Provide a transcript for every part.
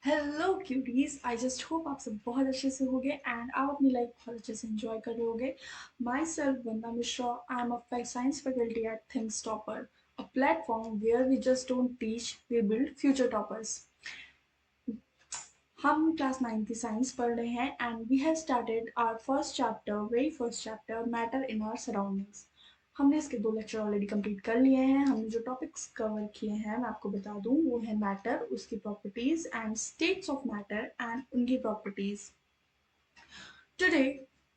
Hello cuties, I just hope आप सब बहुत अच्छे से होगे एंड आप अपनी लाइफ बहुत अच्छे से एंजॉय कर रहे होगे। Myself Vandana Mishra, I am a science faculty at things topper, a platform where we just don't teach, we build future toppers. हम क्लास 9 की साइंस पढ़ रहे हैं and we have started our first chapter, very first chapter, matter in our surroundings. हमने इसके 2 lecture already complete कर लिए हैं। हमने जो टॉपिक्स कवर किए हैं मैं आपको बता दूं, वो है मैटर, उसकी properties and states of matter and उनकी properties. Today,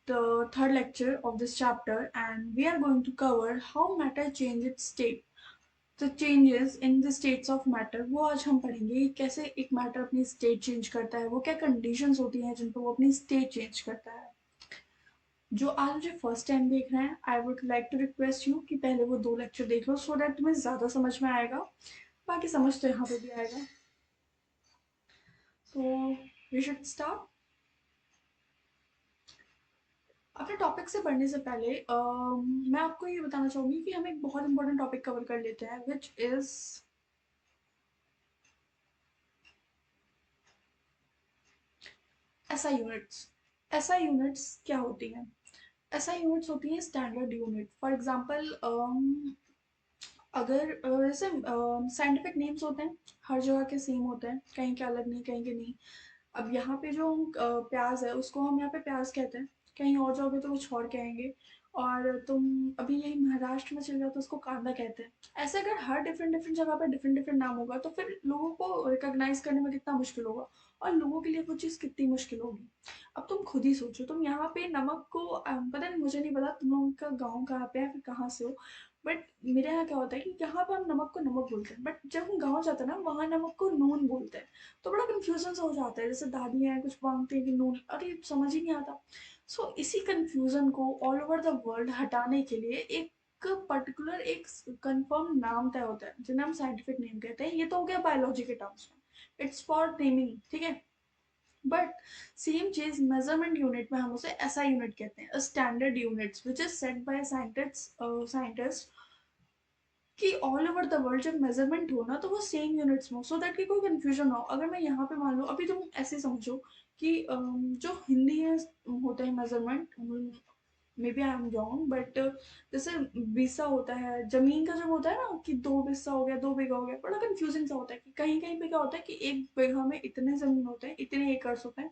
the third lecture of this chapter, and we are going to cover how matter changes its state. The changes in the states of matter वो आज हम पढ़ेंगे, कैसे एक matter अपनी state change करता है, वो क्या कंडीशंस होती हैं जिन पर वो अपनी स्टेट चेंज करता है। जो आज मुझे फर्स्ट टाइम देख रहे हैं, I would like to request you कि पहले वो 2 लेक्चर देख लो सो दैट तुम्हें ज़्यादा समझ में आएगा। बाकी समझ तो यहाँ पे भी आएगा। So we should start. अपने टॉपिक से पढ़ने से पहले मैं आपको ये बताना चाहूँगी कि हम एक बहुत इंपॉर्टेंट टॉपिक कवर कर लेते हैं, which is SI units. SI units क्या होती हैं? एसआई यूनिट्स होती हैं स्टैंडर्ड यूनिट। फॉर एग्जांपल, अगर जैसे साइंटिफिक नेम्स होते हैं, हर जगह के सेम होते हैं, कहीं के अलग नहीं, कहीं के नहीं। अब यहाँ पे जो प्याज है उसको हम यहाँ पे प्याज कहते हैं, कहीं और जाओगे तो कुछ और कहेंगे। और तुम अभी यही महाराष्ट्र में चले जाओ तो उसको कांदा कहते हैं। ऐसे अगर हर डिफरेंट डिफरेंट जगह पे डिफरेंट डिफरेंट नाम होगा तो फिर लोगों को रिकॉग्नाइज करने में कितना मुश्किल होगा, और लोगों के लिए वो चीज़ कितनी मुश्किल होगी। अब तुम खुद ही सोचो, तुम यहाँ पे नमक को पता नहीं, मुझे नहीं पता तुम लोगों का गाँव कहाँ पे है, फिर कहाँ से हो। बट मेरे यहाँ क्या होता है कि यहाँ पे हम नमक को नमक बोलते हैं, बट जब हम गाँव जाते हैं ना, वहाँ नमक को नून बोलते हैं। तो बड़ा कन्फ्यूजन सा हो जाता है, जैसे दादी हैं कुछ मांगती हैं कि नून, अरे समझ ही नहीं आता। सो इसी कन्फ्यूजन को ऑल ओवर द वर्ल्ड हटाने के लिए एक पर्टिकुलर एक कंफर्म नाम तय होता है, जिन्हें हम साइंटिफिक नेम कहते हैं। ये तो हो गया बायोलॉजी के टर्म्स में, इट्स फॉर नेमिंग, ठीक है। बट सेम चीज मेजरमेंट यूनिट में हम उसे एसआई यूनिट कहते हैं, standard units which is set by scientist कि ऑल ओवर द वर्ल्ड जब मेजरमेंट हो ना तो वो सेम यूनिट्स में हो, सो दैट कि कोई कंफ्यूजन ना हो। अगर मैं यहाँ पे मान लो, अभी तुम ऐसे समझो कि जो हिंदी है होता है measurement, maybe I am wrong, but जैसे बीसा होता है, जमीन का जब होता है ना कि 2 बिस्सा हो गया, 2 बीघा हो गया, बड़ा कंफ्यूजिंग सा होता है कि कहीं कहीं पे क्या होता है कि 1 बीघा में इतने जमीन होते हैं, इतने एकर्स होते हैं।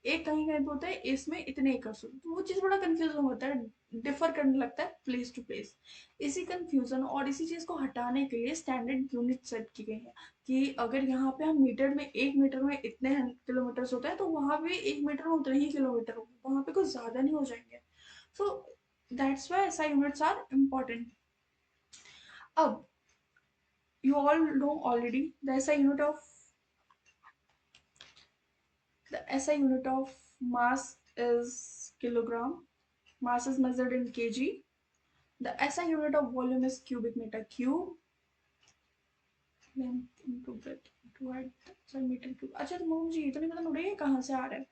एक कहीं कहीं पे होता है इसमें इतने एकर्स होते हैं, तो वो चीज़ बड़ा कंफ्यूजन होता है, डिफर करने लगता है प्लेस टू प्लेस। इसी कंफ्यूजन और इसी चीज़ को हटाने के लिए स्टैंडर्ड यूनिट सेट की गई है कि अगर यहाँ पे हम मीटर में, 1 मीटर में इतने किलोमीटर होता है, तो वहां भी 1 मीटर में उतने ही किलोमीटर होंगे, वहां पे कुछ ज्यादा नहीं हो जाएंगे। So that's why SI units are important. अब you all know already the SI unit of mass is kilogram. Mass is measured in kg. The SI unit of volume is cubic meter cube. Length into breadth into height, meter cube. अच्छा, तो मुझे ये तो नहीं पता मुझे ये कहाँ से आ रहा है।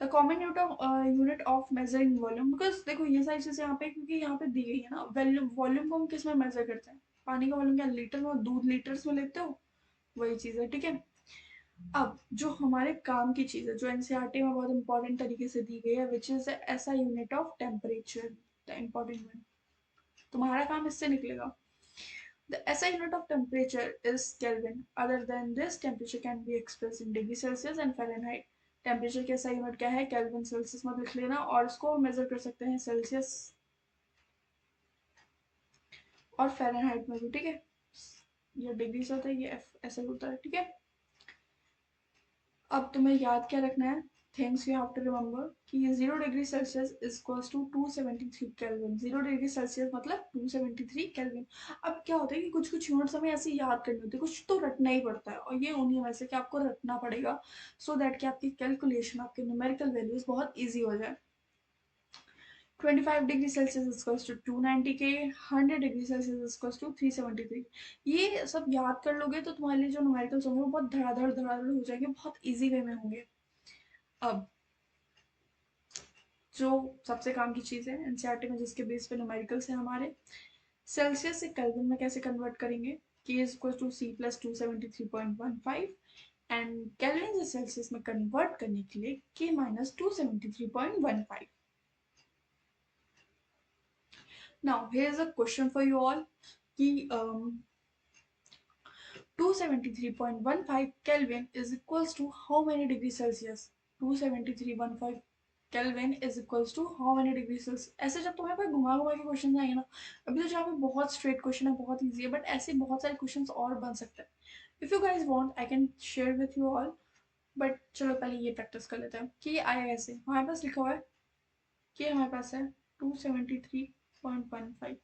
The common unit of measuring volume, because देखो ये सारी चीजें यहाँ पे क्योंकि यहाँ पे दी गई है ना, वॉल्यूम वॉल्यूम को हम किस में मेजर करते हैं? पानी का वॉल्यूम क्या लीटर में, दूध लीटर्स में लेते हो? वही चीज है, ठीक है। अब जो हमारे काम की चीज है, जो एनसीईआरटी में बहुत इंपॉर्टेंट तरीके से दी गई है, विच इज ऐसा unit of temperature, the important one. तुम्हारा काम इससे निकलेगा। The SI unit of temperature is Kelvin. Other than this, temperature can be expressed in degree Celsius and Fahrenheit. Temperature की SI यूनिट क्या है? केल्विन। सेल्सियस मत लिख लेना, और इसको मेजर कर सकते हैं सेल्सियस और फ़ारेनहाइट में भी, ठीक है। ये डिग्री से होता है, ये ऐसे होता है, ठीक है। अब तुम्हें याद क्या रखना है? Things you have to remember कि ये 0 degree Celsius is equals to 273 kelvin. 0 degree Celsius मतलब 273 केल्विन। अब क्या होता है कि कुछ कुछ यूनिट्स हमें ऐसे याद करनी होती है, कुछ तो रटना ही पड़ता है, और ये उन्हीं में से कि आपको रटना पड़ेगा सो दैट कि आपकी कैलकुलेशन, आपके न्यूमेरिकल वैल्यूज बहुत ईजी हो जाए। 25 डिग्री सेल्सियस इक्वल्स टू 290 के, 100 डिग्री सेल्सियस इक्वल्स टू 373। ये सब याद कर लोगे तो तुम्हारे लिए जो न्यूमेरिकल्स होंगे वो बहुत धड़ाधड़ धड़ाधड़ हो जाएंगे, बहुत इजी वे में होंगे। अब जो सबसे काम की चीज़ है एनसीईआरटी में, जिसके बेस पे न्यूमेरिकल्स है हमारे, सेल्सियस से केल्विन में कैसे कन्वर्ट करेंगे? K is equal to C plus 273.15। And kelvin से सेल्सियस में कन्वर्ट करने के लिए K minus 273.15. Now here is a question for you all कि 273.15 Kelvin is equals to how many degrees Celsius? 273.15 Kelvin is equals to how many degrees Celsius? ऐसे जब तुम्हें पर घुमा घुमा के क्वेश्चन आएंगे ना, अभी तो जहाँ पे बहुत स्ट्रेट क्वेश्चन है, बहुत इजी है, बट ऐसे बहुत सारे क्वेश्चन और बन सकते हैं. If you guys want I can share with you all, but चलो पहले ये प्रैक्टिस कर लेते हैं कि ये आया कैसे. हमारे पास लिखा हुआ है कि हमारे पास है 273.15.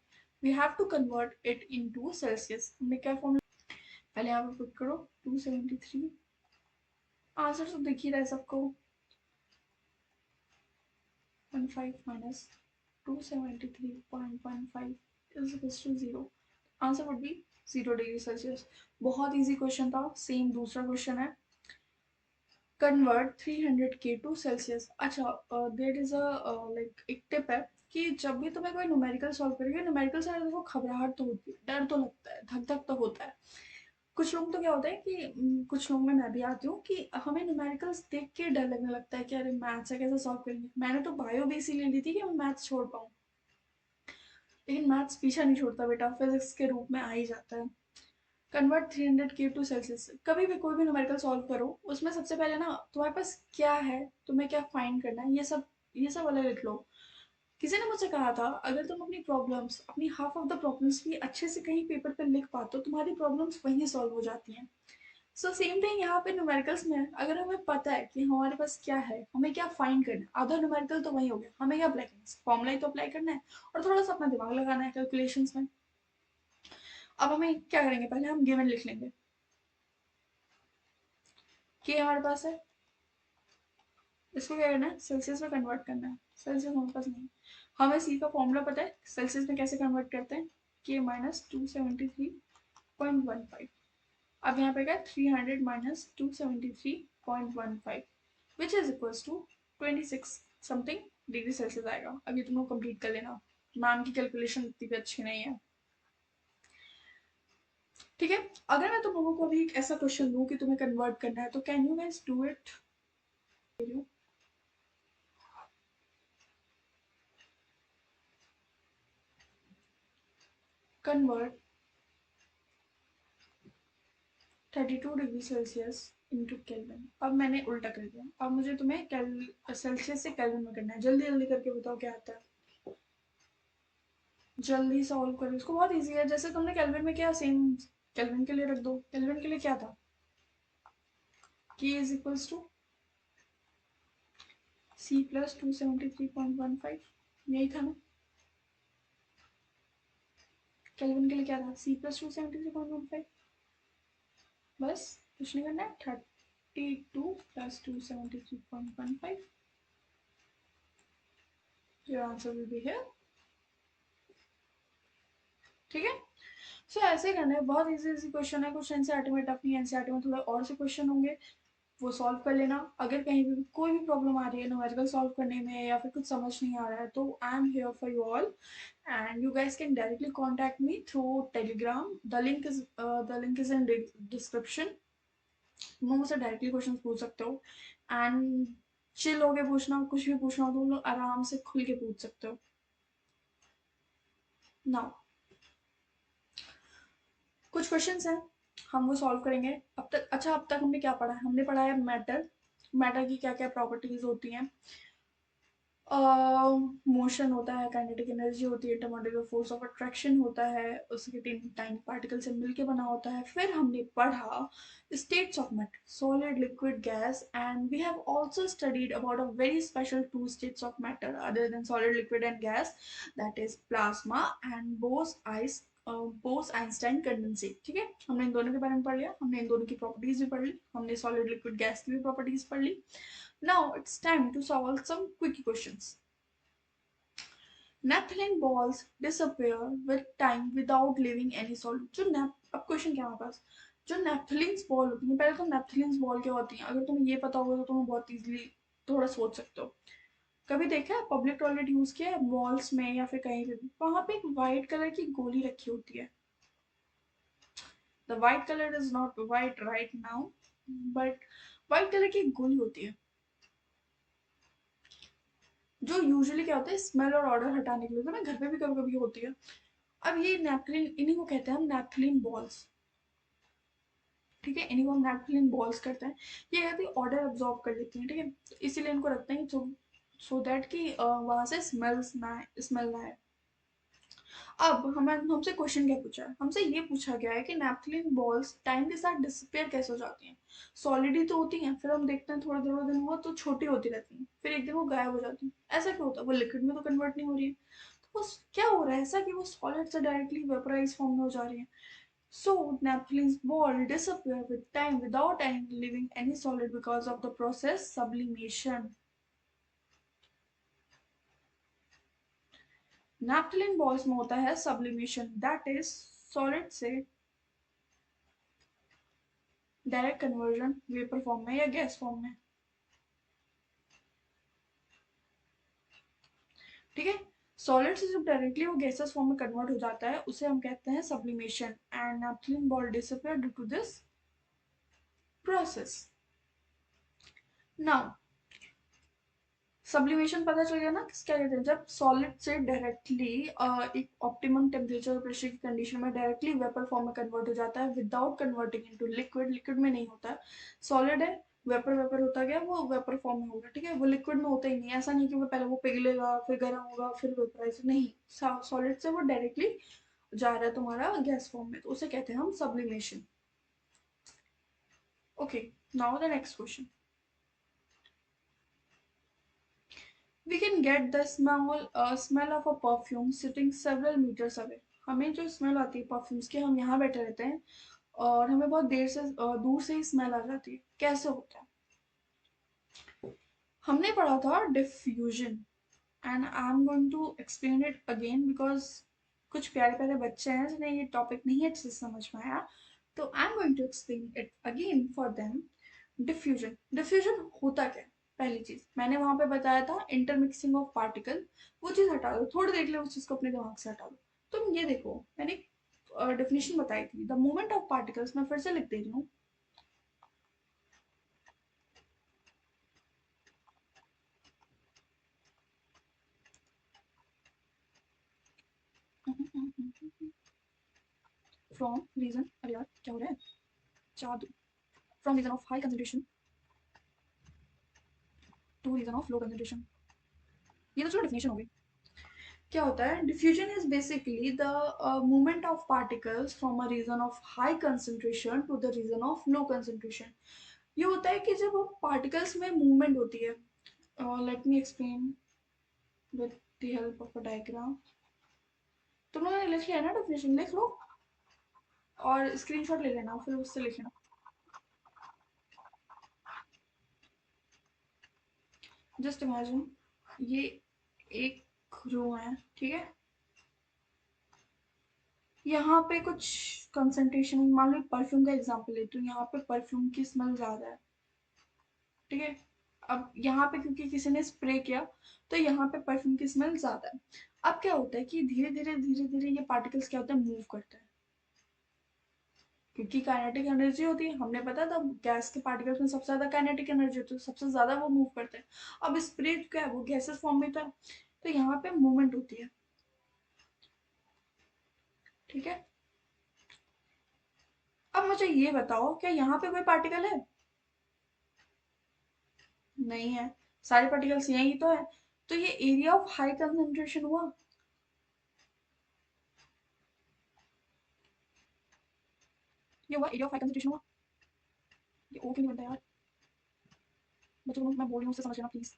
We have to convert it into Celsius. हमने क्या फॉर्मूला, पहले यहाँ पे पुट करो 273. आंसर तो दिख ही रहा है सबको. 15 minus 273.15 is equals to 0. Answer would be 0 degree Celsius. बहुत इजी क्वेश्चन था. सेम दूसरा क्वेश्चन है, कन्वर्ट 300 K टू सेल्सियस. अच्छा, देयर इज अ लाइक एक टिप है कि जब भी तुम्हें कोई न्यूमेरिकल सॉल्व करेगा, न्यूमेरिकल से देखो घबराहट तो होती है, डर तो लगता है, धक धक तो होता है. कुछ लोग तो क्या होता है कि कुछ लोग में मैं भी आती हूँ कि हमें न्यूमेरिकल्स देख के डर लगने लगता है कि अरे मैथ्स है, कैसे सॉल्व करेंगे. मैंने तो बायो बेस ही ले ली थी कि मैं मैथ्स छोड़ पाऊँ, लेकिन मैथ्स पीछा नहीं छोड़ता बेटा, फिजिक्स के रूप में आ ही जाता है. Convert 300 K to Celsius. कभी भी कोई भी न्यूमेरिकल सॉल्व करो, उसमें सबसे पहले ना तुम्हारे पास क्या है, तुम्हें क्या फाइंड करना है, ये सब वाला लिख लो. किसी ने मुझसे कहा था अगर तुम अपनी प्रॉब्लम्स, अपनी हाफ ऑफ द प्रॉब्लम्स भी अच्छे से कहीं पेपर पर लिख पाते हो, तुम्हारी प्रॉब्लम्स वहीं सॉल्व हो जाती हैं. सो सेम थिंग यहाँ पे न्यूमेरिकल्स में, अगर हमें पता है कि हमारे पास क्या है, हमें क्या फाइंड करना है, आधा न्यूमेरिकल तो वही हो गया. हमें क्या अप्लाई करना है, फॉर्मूला ही तो अप्लाई करना है और थोड़ा सा अपना दिमाग लगाना है कैलकुलेशंस में. अब हमें क्या करेंगे, पहले हम गिवन लिख लेंगे कि हमारे पास है, इसको क्या करना है, सेल्सियस में कन्वर्ट करना है. सेल्सियस हमारे पास नहीं. हमें सी का फॉर्मूला पता है, सेल्सियस में कैसे कन्वर्ट करते हैं, के माइनस 273.15. अब यहाँ पे क्या, 300 minus 273.15 which is equals to 26 something degree Celsius आएगा. अभी तुम लोग कंप्लीट कर लेना, मैम की कैलकुलेशन इतनी भी अच्छी नहीं है. ठीक है, अगर मैं तुम लोगों को अभी एक ऐसा क्वेश्चन दूं कि तुम्हें कन्वर्ट करना है, तो can you guys do it. Convert 32 degree Celsius into kelvin. अब मैंने उल्टा कर दिया. अब मुझे तुम्हें सेल्सियस से केल्विन में करना है. जल्दी जल्दी करके बताओ क्या आता है. जल्दी सॉल्व करो इसको, बहुत इजी है. जैसे तुमने केल्विन में किया, सेम केल्विन के लिए रख दो. केल्विन के लिए क्या था, K is equals to C plus 273.15. यही था ना. केल्विन के लिए क्या था, C प्लस 273.15. बस कुछ नहीं करना है. 32 plus 273.15. Your answer will be here. ठीक है, सो ऐसे करना है. बहुत इजी इजी क्वेश्चन है, कुछ एनसीईआरटी में टफ नहीं है. एनसीईआरटी में थोड़े और से क्वेश्चन होंगे, वो सॉल्व कर लेना. अगर कहीं भी कोई भी प्रॉब्लम आ रही है न्यूमेरिकल सॉल्व करने में, या फिर कुछ समझ नहीं आ रहा है, तो I am here for you all. And you guys can directly contact me through Telegram. The link is in description. तुम मुझसे डायरेक्टली क्वेश्चन पूछ सकते हो. एंड चिल होके पूछना, कुछ भी पूछना हो तो तुम लोग आराम से खुल के पूछ सकते हो. नाउ कुछ क्वेश्चंस हैं, हम वो सॉल्व करेंगे. अब तक, अच्छा अब तक हमने क्या पढ़ा है, हमने पढ़ा है मैटर. मैटर की क्या क्या प्रॉपर्टीज होती हैं. मोशन होता है, काइनेटिक एनर्जी होती है, टर्मोडाइनमिक फोर्स ऑफ अट्रैक्शन होता है, उसके तीन टाइनी पार्टिकल से मिलके बना होता है. फिर हमने पढ़ा states of matter, solid, liquid, gas, and we have also studied about a very special two states of matter other than solid, liquid, and gas, that is plasma and Bose-Einstein condensate. ठीक है, हमने इन दोनों के बारे में पढ़ लिया, हमने इन दोनों की प्रॉपर्टीज भी पढ़ ली, हमने सॉलिड, लिक्विड, गैस की भी प्रॉपर्टीज पढ़ ली. Now it's time to solve some quick questions. Naphthalene balls disappear with time without leaving any solid. अब क्वेश्चन क्या है हमारे पास, जो नेप्थलीन्स बॉल होती है, पहले तो नेप्थलीन्स बॉल क्या होती हैं, अगर तुम्हें ये पता होगा तो तुम्हें बहुत इजीली थोड़ा सोच सकते हो. कभी देखा है पब्लिक टॉयलेट यूज किया है मॉल्स में या फिर कहीं भी, वहां पे एक व्हाइट कलर की गोली रखी होती है. The white colour is not white right now. But white colour की एक गोली होती है जो यूजुअली क्या होता है स्मेल और ऑर्डर हटाने के लिए होता है ना, घर पे भी कभी कभी होती है। अब ये नैपथलीन, इन्हीं को कहते हैं हम नैपथलीन बॉल्स। ठीक है, इन्हीं को हम नैपथलीन बॉल्स करते हैं। ये कहते हैं ऑर्डर अब्जॉर्ब कर लेती हैं, ठीक है, तो इसीलिए इनको रखते हैं सो दैट कि वहां से स्मेल ना आए। अब हमें हमसे क्वेश्चन क्या पूछा है, हमसे ये पूछा गया है कि नैपथलीन बॉल्स टाइम के साथ डिसअपियर कैसे हो जाती हैं। सॉलिड ही तो होती हैं, फिर हम देखते हैं थोड़े थोड़े दिन हुआ तो छोटी होती रहती हैं, फिर एक दिन वो गायब हो जाती हैं। ऐसा क्यों होता है, वो लिक्विड में तो कन्वर्ट नहीं हो रही है। तो वो क्या हो रहा है ऐसा कि वो सॉलिड से डायरेक्टली वेपराइज फॉर्म में हो जा रही है। So Naphthalene ball disappear with time without leaving any solid because of the process sublimation. Naphthalene balls में होता है sublimation, that is solid से डायरेक्ट कन्वर्जन वेपर फॉर्म में या गैस फॉर्म में। ठीक है, सॉलिड से जब डायरेक्टली वो गैसेस फॉर्म में कन्वर्ट हो जाता है उसे हम कहते हैं sublimation, and naphthalene ball disappear due to this process. Now sublimation पता चल गया ना किस क्या कहते हैं, जब सॉलिड से डायरेक्टली एक ऑप्टिमम टेम्परेचर प्रेशर की कंडीशन में डायरेक्टली वेपर फॉर्म में कन्वर्ट हो जाता है without converting into liquid. Liquid में नहीं होता है, सॉलिड है, वेपर वेपर होता गया, वो वेपर फॉर्म में होगा। ठीक है, वो लिक्विड में होता ही नहीं, ऐसा नहीं कि वो पहले वो पिघलेगा फिर गर्म होगा फिर वेपराइज, नहीं, सॉलिड से वो डायरेक्टली जा रहा है तुम्हारा गैस फॉर्म में, तो उसे कहते हैं हम sublimation. Okay, now the next question. We can get the smell of a perfume sitting several meters away. हमें जो स्मेल आती है परफ्यूम्स की, हम यहाँ बैठे रहते हैं और हमें बहुत देर से दूर से ही स्मेल आ जाती है, कैसे होता है। हमने पढ़ा था diffusion, and I am going to explain it again because कुछ प्यारे प्यारे बच्चे हैं जिन्हें ये टॉपिक नहीं अच्छे से समझ में आया, तो I am going to explain it again for them. Diffusion, diffusion होता क्या है। पहली चीज मैंने वहां पे बताया था इंटरमिक्सिंग ऑफ पार्टिकल, वो चीज हटा दो, थोड़ी देख लो उस चीज को अपने दिमाग से हटा दो। तुम ये देखो, मैंने डेफिनेशन बताई थी, द मूवमेंट ऑफ पार्टिकल्स, मैं फिर से लिख दे रही हूँ। फ्रॉम रीजन, अरे यार क्या हो रहा है, जादू, from region of high concentration to region of low concentration. ये तो चलो डेफिनेशन हो गई। क्या होता है, diffusion is basically the movement of particles from a region of high concentration to the region of low concentration. ये होता है कि जब पार्टिकल्स में मूवमेंट होती है, let me explain with the help of a diagram. तुम लोगों ने लिख लिया ना, डेफिनेशन लिख लो और स्क्रीनशॉट ले लेना फिर उससे लिख लेना। जस्ट इमेजिन ये एक रूम है, ठीक है, यहाँ पे कुछ कंसंट्रेशन, मान लो परफ्यूम का एग्जांपल लेती हूँ, यहाँ पे परफ्यूम की स्मेल ज्यादा है। ठीक है, अब यहाँ पे क्योंकि किसी ने स्प्रे किया तो यहाँ पे परफ्यूम की स्मेल ज्यादा है। अब क्या होता है कि धीरे धीरे धीरे धीरे ये पार्टिकल्स क्या होते हैं, मूव करते हैं, क्योंकि काइनेटिक एनर्जी होती है, हमने पता था गैस के पार्टिकल्स में सबसे ज्यादा काइनेटिक एनर्जी होती है, तो सबसे ज्यादा वो मूव करते हैं। अब स्प्रे क्या है, वो गैसेस फॉर्म में था, तो यहाँ पे मूवमेंट होती है। ठीक है, अब मुझे ये बताओ क्या यहाँ पे कोई पार्टिकल है, नहीं है, सारे पार्टिकल्स यही तो है, तो ये एरिया ऑफ हाई कंसंट्रेशन हुआ। ये हुआ एरिया ऑफ हाई कंसंट्रेशन हुआ। ये ओ क्यों नहीं बनता यार, बच्चों को मैं बोल रही हूँ उससे समझ लेना प्लीज।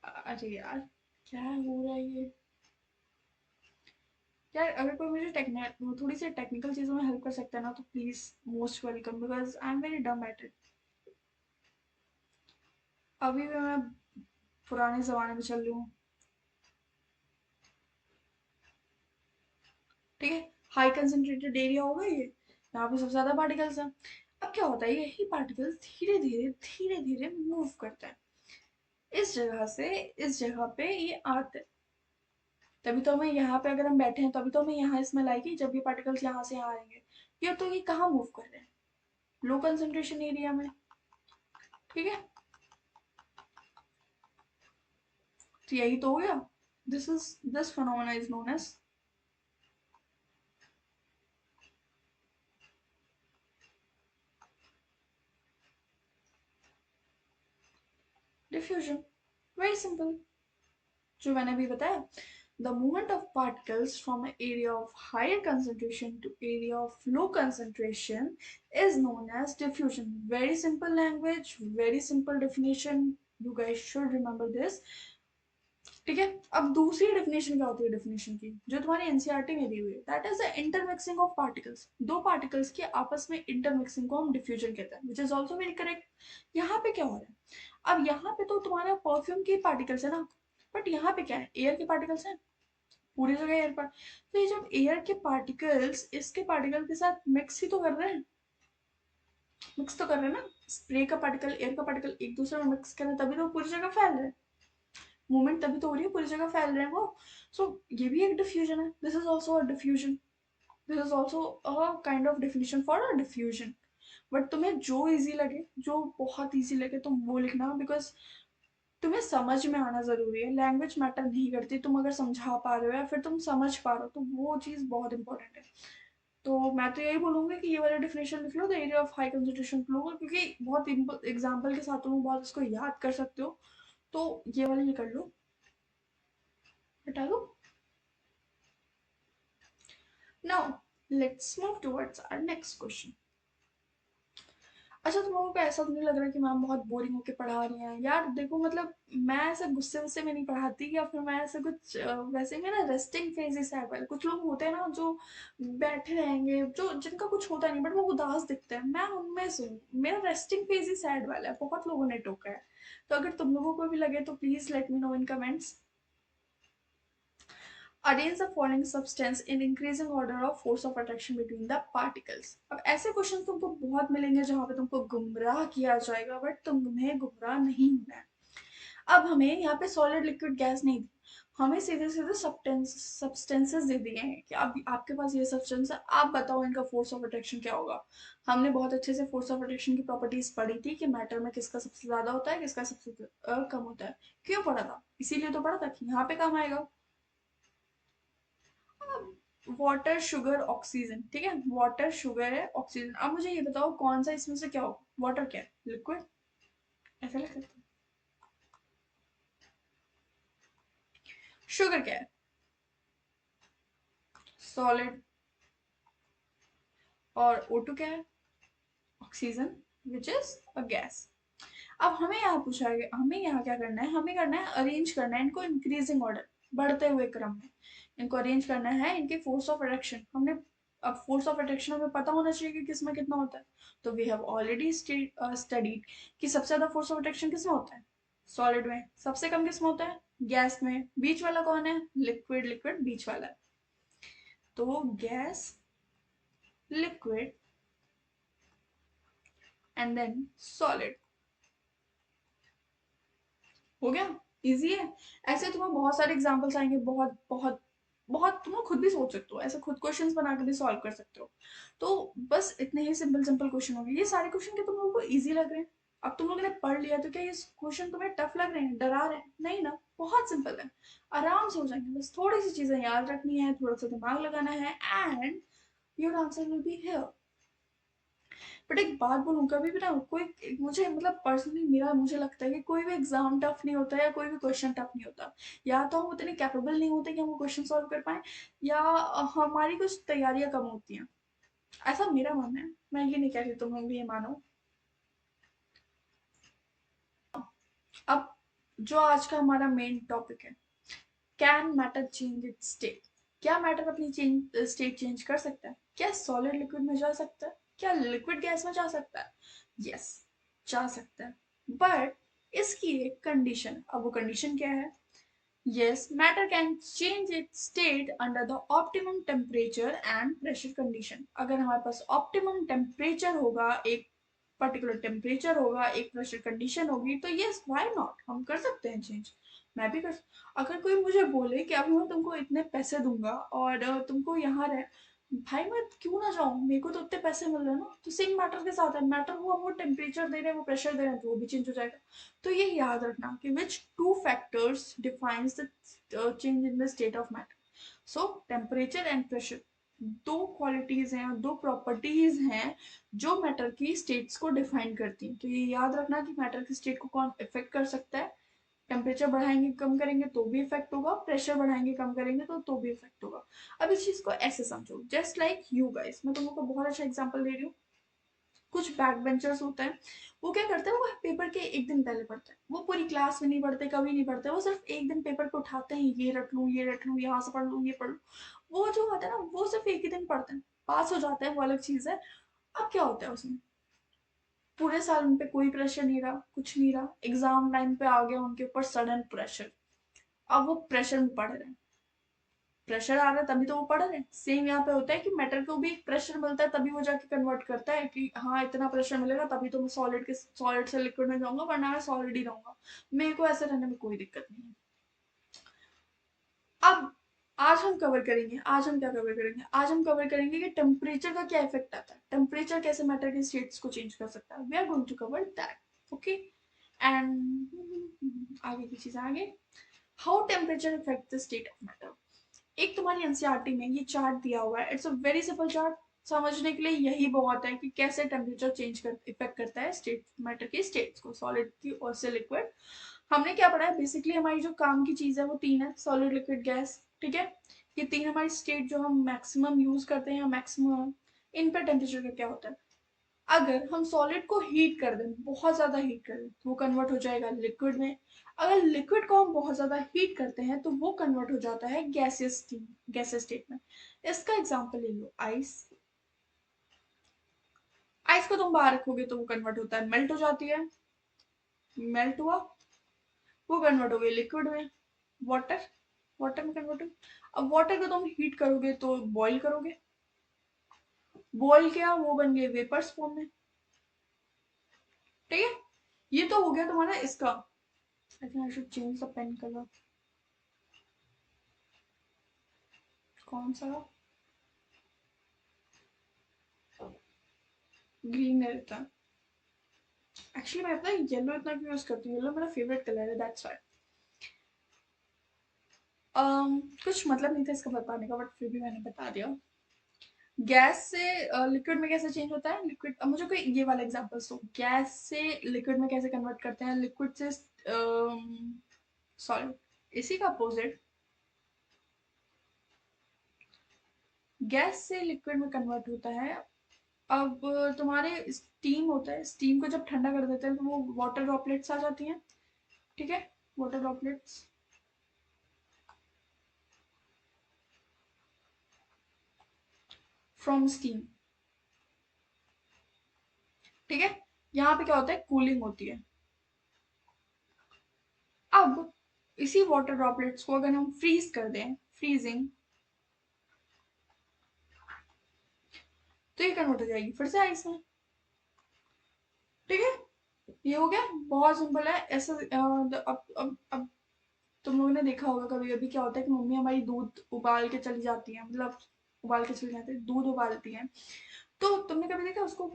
अरे यार क्या हो रहा है ये, यार अगर कोई मुझे थोड़ी सी टेक्निकल चीजों में हेल्प कर सकता है ना तो please, most welcome, because I am very डम एट इट। अभी भी मैं पुराने जमाने में चल रही हूँ। ठीक है, हाई कंसेंट्रेटेड एरिया होगा ये, यहाँ पे सबसे ज्यादा पार्टिकल्स हैं। अब क्या होता है, यही पार्टिकल्स धीरे धीरे मूव करते हैं इस जगह से इस जगह पे ये आते हैं। तभी तो हमें यहाँ पे, अगर हम बैठे हैं तभी तो हमें यहाँ स्मेल आएगी जब ये पार्टिकल्स यहाँ से यहाँ आएंगे। ये कहाँ मूव कर रहे हैं? लो कंसेंट्रेशन एरिया में। ठीक है, तो यही तो हो गया। This phenomena is known as diffusion. Very simple, जो मैंने अभी बताया। The movement of particles from an area of higher concentration to area of low concentration is known as diffusion. Very simple language, very simple definition. You guys should remember this. ठीक है, अब दूसरी definition क्या होती है definition की, जो तुम्हारी एनसीईआरटी में दी हुई है, that is the intermixing of particles. दो पार्टिकल्स के आपस में इंटरमिक्सिंग को हम डिफ्यूजन कहते हैं, which is also very correct. यहाँ पे क्या हो रहा है, अब यहाँ पे तो तुम्हारा परफ्यूम के पार्टिकल्स है ना, बट यहाँ पे क्या है, एयर के पार्टिकल्स हैं, पूरी जगह एयर पर। तो ये जब एयर के पार्टिकल्स इसके पार्टिकल के साथ मिक्स ही तो कर रहे हैं, मिक्स तो कर रहे हैं ना, स्प्रे का पार्टिकल एयर का पार्टिकल एक दूसरे में मिक्स कर रहे हैं, तभी तो पूरी जगह फैल रहे हैं, मूवमेंट तभी तो हो रही है, पूरी जगह फैल रहे हैं वो। सो ये भी एक डिफ्यूजन है, this is also a diffusion, this is also a kind of definition for a diffusion. But तुम्हें जो इजी लगे, जो बहुत इजी लगे तुम वो लिखना, बिकॉज तुम्हें समझ में आना जरूरी है, लैंग्वेज मैटर नहीं करती, तुम अगर समझा पा रहे हो या फिर तुम समझ पा रहे हो तो वो चीज़ बहुत इंपॉर्टेंट है। तो मैं तो यही बोलूंगी कि ये वाला डिफिनेशन लिख लो, the area of high concentration flow, क्योंकि बहुत एग्जाम्पल के साथ तुम बहुत इसको याद कर सकते हो, तो ये वाली ये कर लो, हटा दो। Now, let's move towards our next question. अच्छा, तुम लोगों को ऐसा तो नहीं लग रहा कि मैम बहुत बोरिंग होके पढ़ा रही हैं यार? देखो मतलब मैं ऐसे गुस्से वुस्से में नहीं पढ़ाती, या फिर मैं ऐसे कुछ वैसे ही मेरा रेस्टिंग फेज ही है। पहले कुछ लोग होते हैं ना जो बैठे रहेंगे, जो जिनका कुछ होता नहीं बट वो उदास दिखते हैं, मैं उनमें से हूँ। मेरा रेस्टिंग फेज ही सैड वाला है, बहुत लोगों ने टोका है। तो अगर तुम लोगों को भी लगे तो please let me know in comments. Arrange the following substance in increasing order of force of attraction between the particles. अब ऐसे क्वेश्चन तुमको बहुत मिलेंगे जहां पे तुमको गुमराह किया जाएगा, बट तुम्हें गुमराह नहीं होना है। अब हमें यहाँ पे सॉलिड लिक्विड गैस नहीं दी, हमें सीधे सीधे सब्सटेंसेस दे दिए हैं कि अब आपके पास ये सब्सटेंस है, आप बताओ इनका फोर्स ऑफ अट्रैक्शन क्या होगा। हमने बहुत अच्छे से फोर्स ऑफ अट्रैक्शन की प्रॉपर्टीज पढ़ी थी कि मैटर में किसका सबसे ज्यादा होता है, किसका सबसे कम होता है। क्यों पढ़ा था? इसीलिए तो पढ़ा था कि यहाँ पे काम आएगा। वाटर शुगर ऑक्सीजन, ठीक है, वाटर शुगर है ऑक्सीजन। अब मुझे ये बताओ कौन सा इसमें से क्या होगा, वाटर क्या है, लिक्विड, ऐसा लिख सकते हैं। शुगर क्या है, सॉलिड। और O2 क्या है, oxygen, which is a gas. अब हमें यहाँ पूछा गया, हमें यहाँ क्या करना है, हमें करना है अरेंज करना है इनको इंक्रीजिंग ऑर्डर, बढ़ते हुए क्रम में इनको अरेंज करना है, इनके फोर्स ऑफ अट्रैक्शन हमने। अब फोर्स ऑफ अट्रैक्शन हमें पता होना चाहिए कि किसमें कितना होता है। तो वी हैव ऑलरेडी स्टडीड कि सबसे ज्यादा फोर्स ऑफ अट्रैक्शन किसमें होता है, सॉलिड में। सबसे कम किसमें होता है, गैस में। बीच वाला कौन है, लिक्विड, लिक्विड बीच वाला है। तो gas, liquid and then solid. हो गया, इजी है। ऐसे तुम्हें बहुत सारे एग्जांपल्स आएंगे, बहुत बहुत बहुत, तुम लोग खुद भी सोच सकते हो, ऐसे खुद क्वेश्चंस बना के भी सॉल्व कर सकते हो। तो बस इतने ही सिंपल सिंपल क्वेश्चन हो गए। ये सारे क्वेश्चन के तुम लोगों को इजी लग रहे हैं? अब तुम लोगों ने पढ़ लिया तो क्या ये क्वेश्चन तुम्हें टफ लग रहे हैं, डरा रहे हैं? नहीं ना, बहुत सिंपल है, आराम से हो जाएंगे। बस थोड़ी सी चीजें याद रखनी है, थोड़ा सा दिमाग लगाना है, and your answer will be here. But एक बात बोलूं, कभी भी ना कोई, मुझे मतलब पर्सनली मेरा मुझे लगता है कि कोई भी एग्जाम टफ नहीं होता या कोई भी क्वेश्चन टफ नहीं होता। या तो हम उतने कैपेबल नहीं होते कि हम वो क्वेश्चन सॉल्व कर पाए, या हमारी कुछ तैयारियां कम होती हैं। ऐसा मेरा मानना है, मैं ये नहीं कह रही तुम लोग भी ये मानो। अब जो आज का हमारा मेन टॉपिक है, can matter change it's state? क्या मैटर अपनी स्टेट चेंज कर सकता है? क्या सॉलिड लिक्विड में जा सकता है? क्या लिक्विड गैस में जा सकता है? यस, जा सकता है, बट इसकी एक कंडीशन है। अब वो कंडीशन क्या है? Yes, matter can change it's state under the optimum temperature and pressure condition. अगर हमारे पास ऑप्टिमम टेम्परेचर होगा, एक पर्टिकुलर टेम्परेचर होगा, एक प्रेशर कंडीशन होगी, तो यस, व्हाई नॉट, हम कर सकते हैं चेंज। मैं भी कर। अगर कोई मुझे बोले कि अभी मैं तुमको इतने पैसे दूंगा और तुमको यहाँ रह, भाई मैं क्यों ना जाऊँ, मेरे को तो उतने पैसे मिल रहे हैं ना। तो सेम मैटर के साथ है, मैटर हुआ वो टेम्परेचर दे रहे हैं, वो प्रेशर दे रहे हैं, तो वो भी चेंज हो जाएगा। तो ये याद रखना कि which two factors defines the change in the state of matter. So temperature and pressure दो क्वालिटीज हैं, दो प्रॉपर्टीज हैं जो मैटर की स्टेट्स को डिफाइन करती हैं। तो ये याद रखना कि मैटर की स्टेट को कौन इफेक्ट कर सकता है। टेम्परेचर बढ़ाएंगे कम करेंगे तो भी इफेक्ट होगा, प्रेशर बढ़ाएंगे कम करेंगे तो भी इफेक्ट होगा। अब इस चीज को ऐसे समझो, जस्ट लाइक यू गाइस, मैं तुमको बहुत अच्छा एग्जांपल दे रही हूँ। कुछ बैक बेंचर्स होते हैं, वो क्या करते हैं, वो पेपर के एक दिन पहले पढ़ते हैं, वो पूरी क्लास में नहीं पढ़ते, कभी नहीं पढ़ते, वो सिर्फ एक दिन पेपर को उठाते हैं, ये रट लूँ ये रट लूँ, यहाँ से पढ़ लूँ ये पढ़ लूँ। वो जो होता है ना, वो सिर्फ एक ही दिन पढ़ते हैं, पास हो जाते हैं, वो अलग चीज है। अब क्या होता है उसमें, पूरे साल उन पे कोई प्रेशर नहीं रहा, कुछ नहीं रहा, एग्जाम टाइम पे आ गया उनके ऊपर सडन प्रेशर। अब वो प्रेशर में पढ़ रहे हैं, प्रेशर आ रहा है तभी तो वो पढ़ रहे हैं। सेम यहाँ पे होता है कि मेटल को भी प्रेशर मिलता है तभी वो जाके कन्वर्ट करता है कि हाँ इतना प्रेशर मिलेगा तभी तो मैं सॉलिड से लिक्विड में जाऊंगा, वरना मैं सॉलिड ही रहूंगा। मेरे को ऐसे रहने में कोई दिक्कत नहीं है। अब आज हम क्या कवर करेंगे, आज हम कवर करेंगे कि टेम्परेचर का क्या इफेक्ट आता है, टेम्परेचर कैसे मैटर की स्टेट्स को चेंज कर सकता है। We are going to cover that, okay. And आगे की चीज आगे, how temperature effect the state of matter. एक तुम्हारी एनसीईआरटी में ये चार्ट दिया हुआ है, it's a very simple chart. समझने के लिए यही बहुत है कि कैसे टेम्परेचर चेंज कर इफेक्ट करता है स्टेट मैटर की स्टेट्स को, सॉलिड की और से लिक्विड। हमने क्या पढ़ा है, बेसिकली हमारी जो काम की चीज है वो तीन है, सॉलिड लिक्विड गैस, ठीक है। ये तीन हमारी स्टेट जो हम मैक्सिमम यूज करते हैं, मैक्सिमम इन पर टेम्परेचर का क्या होता है। अगर हम सॉलिड को हीट कर दें, बहुत ज्यादा हीट कर दें, तो वो कन्वर्ट हो जाएगा लिक्विड में। अगर लिक्विड को हम बहुत ज्यादा हीट करते हैं तो वो कन्वर्ट हो जाता है गैसियस स्टेट में। इसका एग्जांपल ले लो, आइस। आइस को तुम बाहर रखोगे तो वो कन्वर्ट होता है, मेल्ट हो जाती है, मेल्ट हुआ, वो कन्वर्ट हो गई लिक्विड में। वाटर, वाटर में कन्वर्ट हो। अब वाटर को तुम हीट करोगे तो बॉईल करोगे, बॉईल किया वो बन गए वेपर्स फॉर्म में, ठीक है। ये तो हो गया तुम्हारा इसका। I think I should change the pen colour. कौन सा, ग्रीन रहता है। एक्चुअली मैं अपना येलो इतना क्यों यूज करती हूँ, येलो मेरा फेवरेट कलर है, दैट्स व्हाई। कुछ मतलब नहीं था इसका बताने का, बट फिर भी मैंने बता दिया। गैस से लिक्विड में कैसे चेंज होता है, लिक्विड, अब मुझे कोई ये वाला एग्जांपल दो, गैस से लिक्विड में कैसे कन्वर्ट करते हैं, लिक्विड से सॉलिड, इसी का अपोजिट। गैस से लिक्विड में कन्वर्ट होता है। अब तुम्हारे स्टीम होता है, स्टीम को जब ठंडा कर देते हैं तो वो वाटर ड्रॉपलेट्स आ जाती हैं, ठीक है, वाटर ड्रॉपलेट्स फ्रॉम स्टीम, ठीक है। यहाँ पे क्या होता है, कूलिंग होती है। अब इसी वाटर ड्रॉपलेट्स को अगर हम फ्रीज कर दें, फ्रीजिंग, तो ये कन्वर्ट हो जाएगी फिर से आइस में, ठीक है। ये हो गया, बहुत सिंपल है ऐसा। अब तुम लोगों ने देखा होगा कभी कभी क्या होता है कि मम्मी हमारी दूध उबाल के चली जाती है, मतलब उबाल के चली जाती है, दूध उबालती है। तो तुमने कभी देखा उसको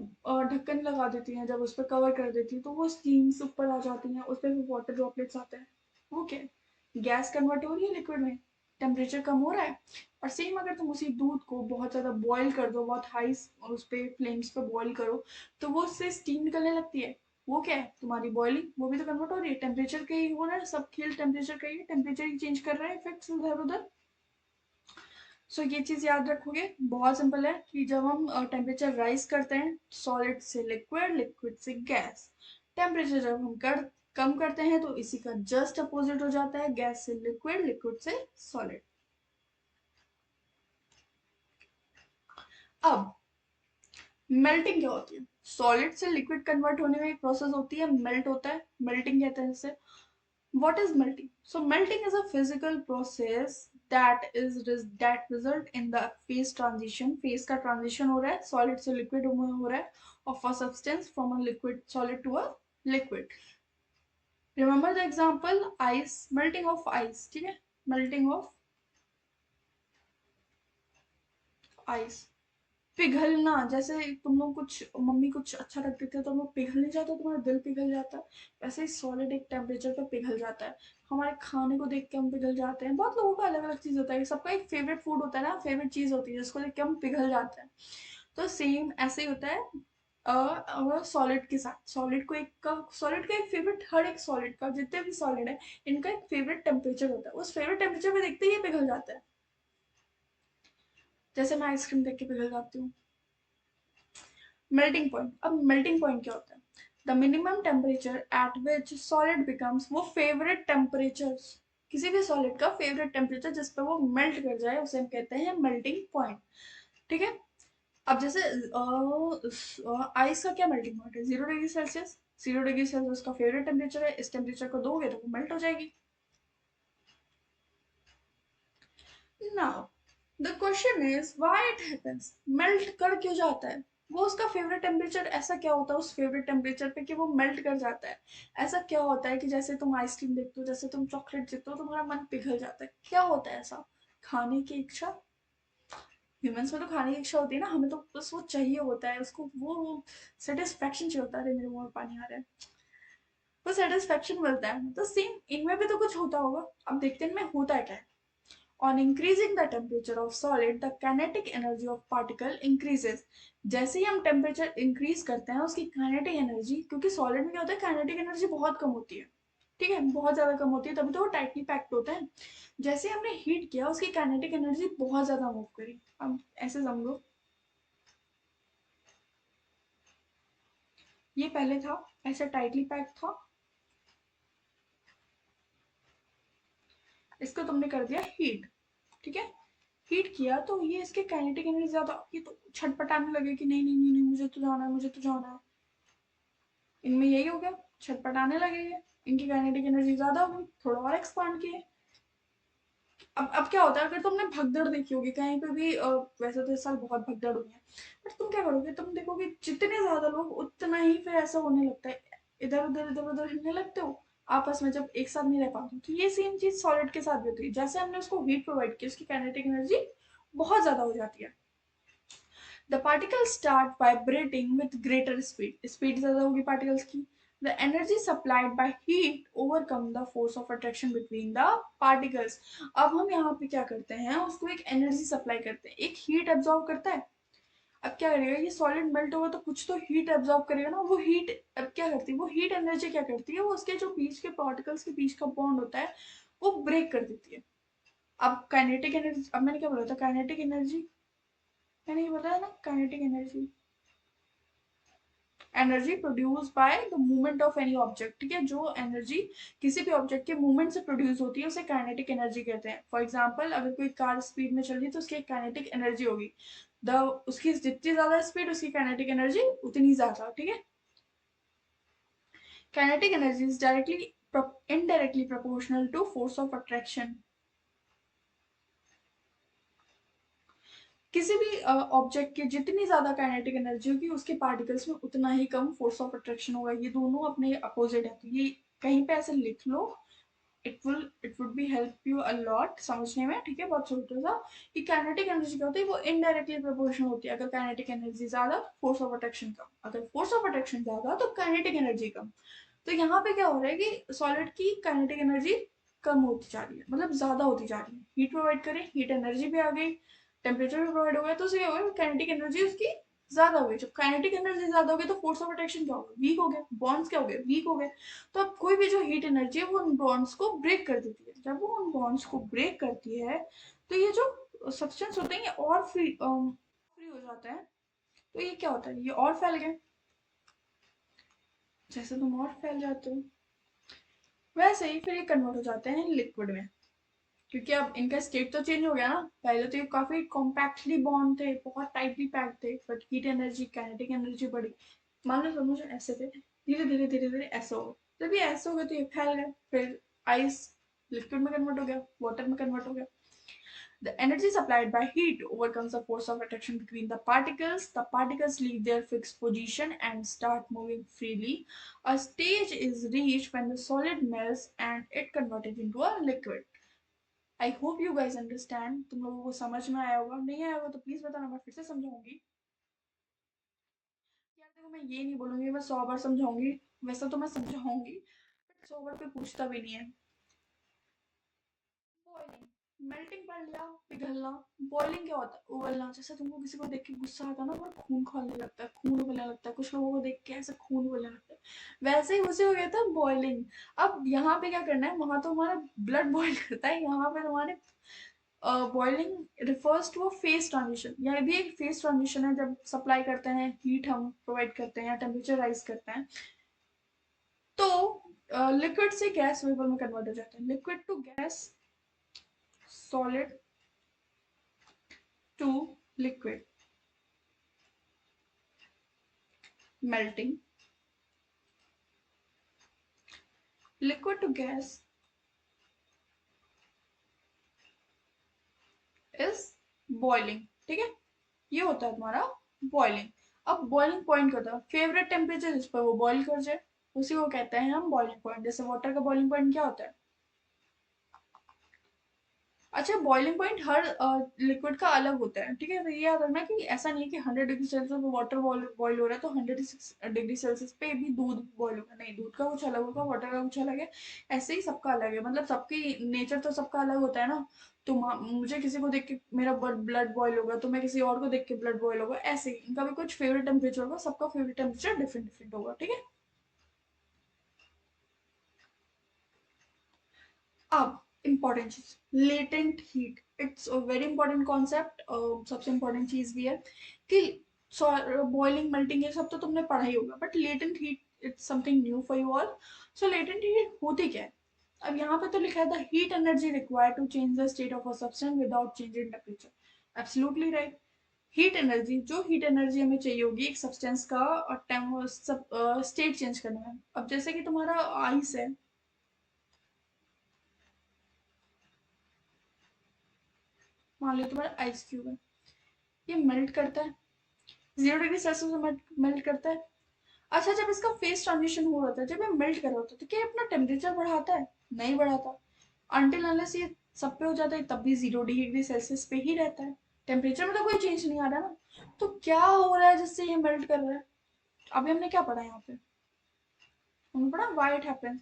ढक्कन लगा देती हैं, जब उस पर कवर कर देती है तो वो स्टीम से ऊपर आ जाती हैं, उस पर भी वाटर ड्रॉपलेट्स आते हैं। वो क्या है, गैस कन्वर्ट हो रही है लिक्विड में, टेम्परेचर कम हो रहा है। और सेम अगर तुम उसी दूध को बहुत ज्यादा बॉईल कर दो, बहुत हाई उस पे फ्लेम्स पे बॉईल करो, तो वो उससे स्टीम निकलने लगती है। वो क्या है, तुम्हारी बॉइलिंग, वो भी तो कन्वर्ट हो रही है, टेम्परेचर का ही हो रहा है, सब खेल टेम्परेचर का ही है, टेम्परेचर ही चेंज कर रहा है, इफेक्ट्स उधर उधर। सो ये चीज याद रखोगे, बहुत सिंपल है कि जब हम टेम्परेचर राइज करते हैं, सॉलिड से लिक्विड, लिक्विड से गैस, टेम्परेचर जब हम कम करते हैं तो इसी का जस्ट अपोजिट हो जाता है, गैस से लिक्विड, लिक्विड से सॉलिड। अब मेल्टिंग क्या होती है, सॉलिड से लिक्विड कन्वर्ट होने में एक प्रोसेस होती है, मेल्ट होता है, मेल्टिंग कहते हैं इसे। What is melting? So melting is a physical process that result in the phase transition. Phase का transition हो रहा है, solid से liquid में हो रहा है, of a substance from a liquid solid to a liquid. Remember the example ice, melting of ice, ठीक है, मेल्टिंग ऑफ आइस। पिघलना, जैसे तुम लोग कुछ, मम्मी कुछ अच्छा रखते थे तो वो पिघल नहीं जाता, तुम्हारा दिल पिघल जाता है, वैसे ही सॉलिड एक टेम्परेचर पे पिघल जाता है। हमारे खाने को देख के हम पिघल जाते हैं, बहुत लोगों का अलग अलग चीज होता है, सबका एक फेवरेट फूड होता है ना, फेवरेट चीज होती है जिसको देख के हम पिघल जाते हैं। तो सेम ऐसे ही होता है सॉलिड के साथ। सॉलिड का एक फेवरेट, हर एक सॉलिड का, जितने भी सॉलिड है इनका एक फेवरेट टेम्परेचर होता है, उस फेवरेट टेम्परेचर पे देखते ही ये पिघल जाता है। जैसे मैं आइसक्रीम देख के पिघल जाती हूँ। मेल्टिंग पॉइंट, अब मेल्टिंग पॉइंट क्या होता है? The minimum temperature at which solid becomes, वो फेवरेट टेम्परेचर, किसी भी सॉलिड का फेवरेट टेम्परेचर जिस पे वो मेल्ट कर जाए उसे हम कहते हैं मेल्टिंग पॉइंट। ठीक है। अब जैसे आइस का क्या मेल्टिंग पॉइंट है? 0 डिग्री सेल्सियस। 0 डिग्री सेल्सियस का फेवरेट टेम्परेचर है, इस टेम्परेचर को दोगे तो वो मेल्ट हो जाएगी। Now the question is why it happens, melt कर क्यों जाता है? वो उसका फेवरेट टेम्परेचर, ऐसा क्या होता है उस फेवरेट टेम्परेचर पे कि वो मेल्ट कर जाता है? ऐसा क्या होता है कि जैसे तुम आइसक्रीम देखते हो, जैसे तुम चॉकलेट देखते हो, तुम्हारा मन पिघल जाता है, क्या होता है ऐसा? खाने की इच्छा। ह्यूमंस में तो खाने की इच्छा होती है ना, हमें तो बस वो चाहिए होता है, उसको वो सेटिस्फेक्शन चाहिए होता है। अरे मेरे मुंह में पानी आ रहा है। वो सेटिस्फेक्शन मिलता है, तो सेम इनमें भी तो कुछ होता होगा। अब देखते हैं इनमें होता है क्या है। On increasing the temperature of solid, the kinetic energy of particle increases. जैसे ही हम टेम्परेचर इंक्रीज करते हैं उसकी काइनेटिक एनर्जी, क्योंकि सॉलिड में क्या होता है, काइनेटिक एनर्जी बहुत कम होती है, ठीक है, बहुत ज्यादा कम होती है, तभी तो वो टाइटली पैक्ड होता है। जैसे हमने हीट किया उसकी काइनेटिक एनर्जी बहुत ज्यादा मूव करी। अब ऐसे समझो, ये पहले था ऐसे टाइटली पैक्ड था, इसको तुमने कर दिया हीट, ठीक है, हीट किया तो ये इसके काइनेटिक एनर्जी ज्यादा, ये तो छटपटाने लगे कि नहीं नहीं नहीं नहीं, मुझे तो जाना है, मुझे तो जाना है। इनमें यही हो गया, छटपटाने लगे ये, इनकी काइनेटिक एनर्जी ज्यादा हो गई, थोड़ा और एक्सपांड किए। अब क्या होता है, अगर तुमने भगदड़ देखी होगी कहीं पे भी, वैसे तो इस साल बहुत भगदड़ हुई है, बट तुम क्या करोगे, तुम देखोगे जितने ज्यादा लोग उतना ही फिर ऐसा होने लगता है, इधर उधर हिलने लगते हो, आपस में जब एक साथ नहीं रह पाते, तो ये सेम चीज सॉलिड के साथ भी होती है। जैसे हमने उसको हीट प्रोवाइड की, उसकी काइनेटिक एनर्जी बहुत ज्यादा हो जाती है। The particles start vibrating with greater speed. Speed ज्यादा होगी पार्टिकल्स की। The energy supplied by heat overcome the force of attraction between the particles. अब हम यहाँ पे क्या करते हैं, उसको एक एनर्जी सप्लाई करते हैं, एक हीट एब्जॉर्ब करता है। अब क्या करेगा, ये सॉलिड मेल्ट होगा तो कुछ तो हीट एब्जॉर्ब करेगा ना, वो हीट अब क्या करती है, वो हीट एनर्जी क्या करती है, वो उसके जो बीच के पार्टिकल्स के बीच का बॉन्ड होता है वो ब्रेक कर देती है। अब काइनेटिक एनर्जी, अब मैंने क्या बोला था, काइनेटिक एनर्जी, मैंने ये बताया ना, kinetic energy, energy produce by the movement of any object, ठीक है, जो एनर्जी किसी भी ऑब्जेक्ट के मूवमेंट से प्रोड्यूस होती है उसे काइनेटिक एनर्जी कहते हैं। फॉर एग्जांपल अगर कोई कार स्पीड में चल रही है तो उसकी एक काइनेटिक एनर्जी होगी, द उसकी जितनी ज्यादा स्पीड उसकी काइनेटिक एनर्जी उतनी ज्यादा, ठीक है। Kinetic energy is directly indirectly proportional to force of attraction. किसी भी ऑब्जेक्ट की जितनी ज्यादा काइनेटिक एनर्जी होगी उसके पार्टिकल्स में उतना ही कम फोर्स ऑफ अट्रैक्शन होगा। ये दोनों अपने अपोजिट है, तो ये कहीं पे ऐसे लिख लो, it would be help you a lot समझने में, ठीक है, बहुत छोटा सा। कि काइनेटिक एनर्जी क्या होती है, वो इनडायरेक्टली प्रोपोर्शनल होती है, अगर काइनेटिक एनर्जी ज्यादा फोर्स ऑफ अट्रैक्शन कम, अगर फोर्स ऑफ अट्रैक्शन ज्यादा तो काइनेटिक एनर्जी कम। तो यहाँ पे क्या हो रहा है कि सॉलिड की काइनेटिक एनर्जी कम होती जा रही है, मतलब ज्यादा होती जा रही है। हीट प्रोवाइड करें, हीट एनर्जी भी आ गई, टेम्परेचर भी प्रोवाइड हो गया, तो उससे होगा काइनेटिक एनर्जी उसकी ज्यादा हो गई। जब काइनेटिक एनर्जी ज्यादा हो गई तो फोर्स ऑफ अट्रैक्शन क्या होगा, वीक हो गया, बॉन्ड्स क्या हो गए, वीक हो गए। तो अब कोई भी जो हीट एनर्जी है वो उन बॉन्ड्स को ब्रेक कर देती है, जब वो उन बॉन्ड्स को ब्रेक करती है तो ये जो सब्सटेंस होते हैं ये और फ्री फ्री हो जाते हैं। तो ये क्या होता है, ये और फैल गए, जैसे तुम और फैल जाते हो वैसे ही फिर ये कन्वर्ट हो जाते हैं लिक्विड में, क्योंकि अब इनका स्टेट तो चेंज हो गया ना। पहले तो ये काफी कॉम्पैक्टली बॉन्ड थे, बहुत टाइटली पैक्ड थे, but heat energy kinetic energy बढ़ी, मान लो दोनों जो ऐसे थे, धीरे धीरे धीरे धीरे ऐसे हो गए। जब ये ऐसे हो गए तो ये फैल गए, फिर आइस लिक्विड में कन्वर्ट हो गया, वाटर में कन्वर्ट हो गया। The energy supplied by heat overcomes the force of attraction between the particles. The particles leave their fixed position and start moving freely. A stage is reached when the solid melts and it converted into a liquid. I hope you guys understand. तुम लोगों को समझ में आया होगा, नहीं आया होगा तो प्लीज बताना, मैं फिर से समझाऊंगी। यार देखो, मैं ये नहीं बोलूंगी मैं 100 बार समझाऊंगी, वैसा तो मैं समझाऊंगी, बट 100 बार कोई पूछता भी नहीं है। बॉइलिंग, मेल्टिंग पढ़ लिया, पिघलना। बॉइलिंग क्या होता है? उबलना। जैसे तुमको किसी को देख के गुस्सा आता है ना, वो खून खौलने लगता है, खून उबलने लगता है, कुछ लोगों को देख के ऐसे खून उबलने लगता है, वैसे ही उसे हो गया था बॉइलिंग। अब यहाँ पे क्या करना है, वहां तो हमारा ब्लड बॉइल करता है, यहाँ पे तुम्हारे boiling refers to a phase transition. यह भी एक फेज ट्रांजिशन है, जब सप्लाई करते हैं हीट हम प्रोवाइड करते हैं या टेम्परेचर राइज करते हैं, तो लिक्विड से गैस वेपर में कन्वर्ट हो जाता है। Liquid to gas, solid to liquid, melting, liquid to gas is boiling। ठीक है, ये होता है तुम्हारा बॉइलिंग। अब बॉइलिंग पॉइंट क्या होता है? फेवरेट टेम्परेचर जिस पर वो बॉइल कर जाए, उसी को कहते हैं हम बॉइलिंग पॉइंट। जैसे वाटर का बॉइलिंग पॉइंट क्या होता है? अच्छा, बॉइलिंग पॉइंट हर लिक्विड का अलग होता है, ठीक है, तो ये याद रखना कि ऐसा नहीं है कि 100 डिग्री सेल्सियस पे वाटर बॉईल हो रहा है तो 106 डिग्री सेल्सियस पे भी दूध बॉईल होगा। नहीं, दूध का कुछ अलग होगा, वाटर का कुछ अलग है। ऐसे ही सबका अलग है, मतलब सबकी नेचर तो सबका अलग होता है ना। तो मुझे किसी को देख के मेरा ब्लड बॉईल होगा, तो मैं किसी और को देख के ब्लड बॉईल होगा, ऐसे ही इनका भी कुछ फेवरेट टेम्परेचर होगा, सबका फेवरेट टेम्परेचर डिफरेंट डिफरेंट होगा, ठीक है। अब इम्पोर्टेंट चीज, latent heat, it's a very important concept. सबसे इंपॉर्टेंट चीज भी है कि बॉइलिंग मेल्टिंग ये सब तो तुमने पढ़ा ही होगा, but latent heat it's something new for you all. So latent heat होती क्या है? अब यहाँ पे तो लिखा है the heat energy required to change the state of a substance without change in temperature. Absolutely right. Heat energy, जो हीट एनर्जी हमें चाहिए होगी एक सब्सटेंस का स्टेट चेंज करने में। अब जैसे कि तुम्हारा आइस है, मान लो तुम्हारा आइस क्यूब है, ये मेल्ट करता है, 0 डिग्री सेल्सियस में मेल्ट करता है। अच्छा, जब इसका फेस ट्रांजिशन हो रहा था, जब ये मेल्ट कर रहा होता है, तो क्या ये अपना टेम्परेचर बढ़ाता है? नहीं बढ़ाता। अनटिल अनलेस ये सब पे हो जाता है, तब भी 0 डिग्री सेल्सियस पे ही रहता है। टेम्परेचर में तो कोई चेंज नहीं आ रहा ना। तो क्या हो रहा है जिससे ये मेल्ट कर रहा है? अभी हमने क्या पढ़ा यहाँ पे? हमने पढ़ा why it happens.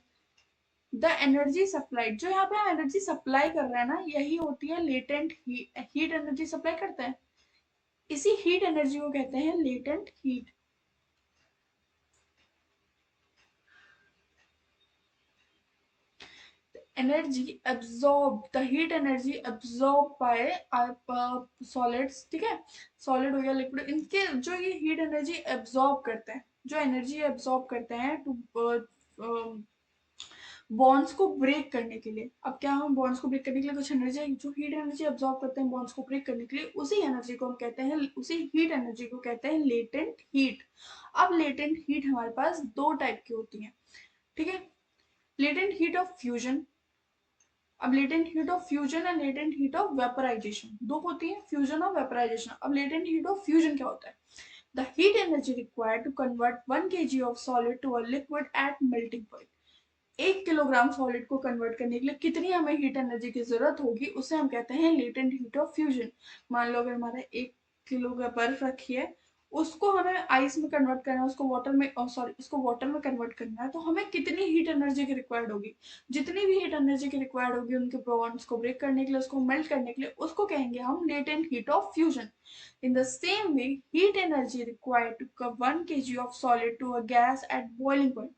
The energy supplied, जो यहाँ पे हम एनर्जी सप्लाई कर रहे हैं ना, यही होती है latent heat. Heat energy supply करते हैं, इसी हीट एनर्जी को कहते हैं latent heat. energy absorbed, the heat energy absorbed by solids, ठीक है, सॉलिड हो गया, लिक्विड, इनके जो ये हीट एनर्जी एब्जॉर्ब करते हैं, जो एनर्जी एब्जॉर्ब करते हैं टू बॉन्ड्स को ब्रेक करने के लिए। अब क्या, हम बॉन्ड्स को ब्रेक करने के लिए कुछ एनर्जी, जो हीट एनर्जी एब्जॉर्ब करते हैं बॉन्ड्स को ब्रेक करने के लिए, उसी एनर्जी को हम कहते हैं, उसी हीट एनर्जी को कहते हैं लेटेंट हीट। अब लेटेंट हीट हमारे पास दो टाइप की होती है, ठीक है। Latent heat of fusion. अब latent heat of fusion and latent heat of vaporization दो होती है, फ्यूजन और वेपराइजेशन। अब लेटेंट हीट ऑफ फ्यूजन क्या होता है? The heat energy required to convert 1 kg of solid to a liquid at melting point. 1 kilogram solid को convert करने के लिए कितनी हमें हीट एनर्जी की जरूरत होगी, उसे हम कहते हैं लेटेंट हीट ऑफ फ्यूजन। मान लो अगर हमारा 1 किलो का बर्फ रखी है, उसको हमें आइस में कन्वर्ट करना है, उसको वाटर में, सॉरी, उसको वाटर में कन्वर्ट करना है, तो हमें कितनी हीट एनर्जी की रिक्वायर्ड होगी? जितनी भी हीट एनर्जी की रिक्वायर्ड होगी उनके बॉन्ड्स को ब्रेक करने के लिए, उसको मेल्ट करने के लिए, उसको कहेंगे हम latent heat of fusion. In the same way, heat energy required to cook 1 kg of solid to a gas at boiling point।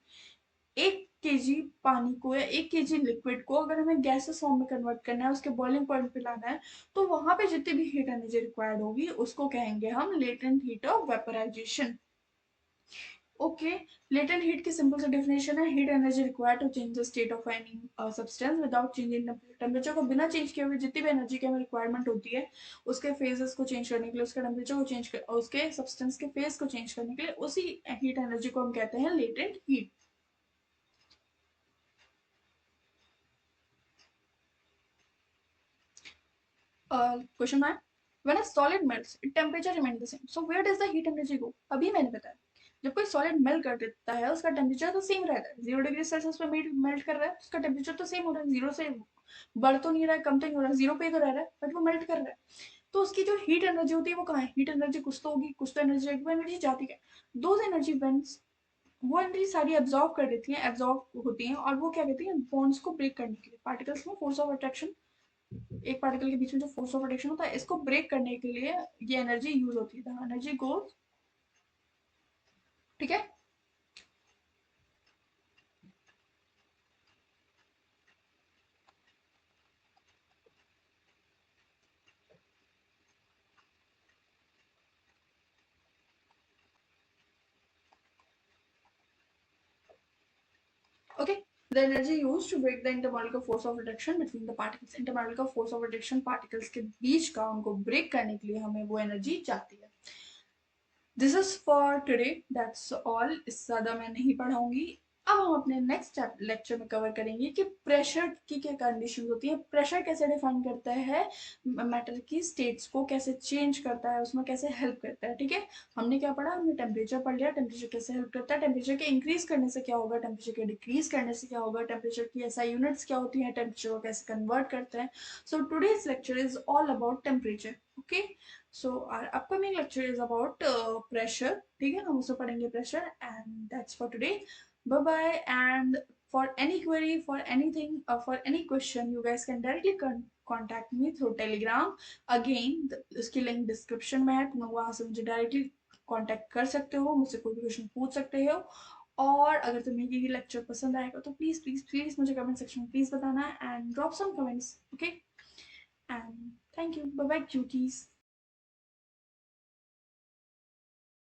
1 kg पानी को या 1 kg लिक्विड को अगर हमें गैसेस फॉर्म में कन्वर्ट करना है, उसके बॉइलिंग पॉइंट पे लाना है, तो वहां पे जितनी भी हीट एनर्जी रिक्वायर्ड होगी उसको कहेंगे हम latent heat of vaporization. Okay, latent heat की सिंपल सी डेफिनेशन है, heat energy required to change the state of any substance without changing temperature. को बिना चेंज किए हुए जितनी भी एनर्जी की हमें रिक्वायरमेंट होती है, उसके फेजेस को चेंज करने के लिए, उसके टेम्परेचर को चेंज कर, उसके सब्सटेंस के फेज को चेंज करने के लिए, उसी हीट एनर्जी को हम कहते हैं लेटेंट हीट। क्वेश्चन है, when a solid melts it temperature remain the same, so where does the heat energy go? अभी मैंने बताया, जब कोई सॉलिड मेल्ट कर देता है उसका टेम्परेचर तो सेम रहता है, 0 डिग्री सेल्सियस पे मेल्ट कर रहा है, उसका टेम्परेचर तो सेम हो रहा है, जीरो से बढ़ तो नहीं रहा है, कम तो नहीं हो रहा है, जीरो पे ही तो रह रहा है, बट वो मेल्ट कर रहा है। तो उसकी जो हीट एनर्जी होती है वो कहाँ है? हीट एनर्जी कुछ तो होगी, कुछ तो एनर्जी आएगी, वो एनर्जी जाती है। दो एनर्जी वेन्स, वो एनर्जी सारी एब्जॉर्ब कर देती हैं, एब्जॉर्ब होती हैं, और वो क्या कहती हैं, बॉन्ड्स को ब्रेक करने के लिए। पार्टिकल्स में फोर्स ऑफ अट्रैक्शन, एक पार्टिकल के बीच में जो फोर्स ऑफ अट्रैक्शन होता है, इसको ब्रेक करने के लिए ये एनर्जी यूज होती है, एनर्जी गोज, ठीक है। Okay, the energy used to break the intermolecular force of attraction between the particles, intermolecular force of attraction particles के बीच का उनको ब्रेक करने के लिए हमें वो एनर्जी जाती है। This is for today, that's all. इससे ज़्यादा मैं नहीं पढ़ाऊंगी। अब हम अपने नेक्स्ट लेक्चर में कवर करेंगे कि प्रेशर की क्या कंडीशंस होती है, प्रेशर कैसे डिफाइन करता है, मैटर की स्टेट्स को कैसे चेंज करता है, उसमें कैसे हेल्प करता है, ठीक है। हमने क्या पढ़ा, हमने टेम्परेचर पढ़ लिया, टेम्परेचर कैसे हेल्प करता है, टेम्परेचर के इंक्रीज करने से क्या होगा, टेम्परेचर के डिक्रीज करने से क्या होगा, टेम्परेचर की ऐसा यूनिट्स क्या होती हैं, टेम्परेचर को कैसे कन्वर्ट करते हैं। So today's lecture is all about temperature. Okay, so our upcoming lecture is about pressure, ठीक है, हम उसे पढ़ेंगे pressure, and that's for today. Bye bye. And for any query, for anything, for any question, you guys can directly contact me through Telegram. Again, उसकी link description में है, तुम वहां से मुझे डायरेक्टली कांटेक्ट कर सकते हो, मुझसे कोई भी क्वेश्चन पूछ सकते हो। और अगर तुम्हें ये लेक्चर पसंद आएगा तो प्लीज प्लीज प्लीज मुझे कमेंट सेक्शन में प्लीज बताना, and drop some comments, okay. And thank you, bye bye cuties.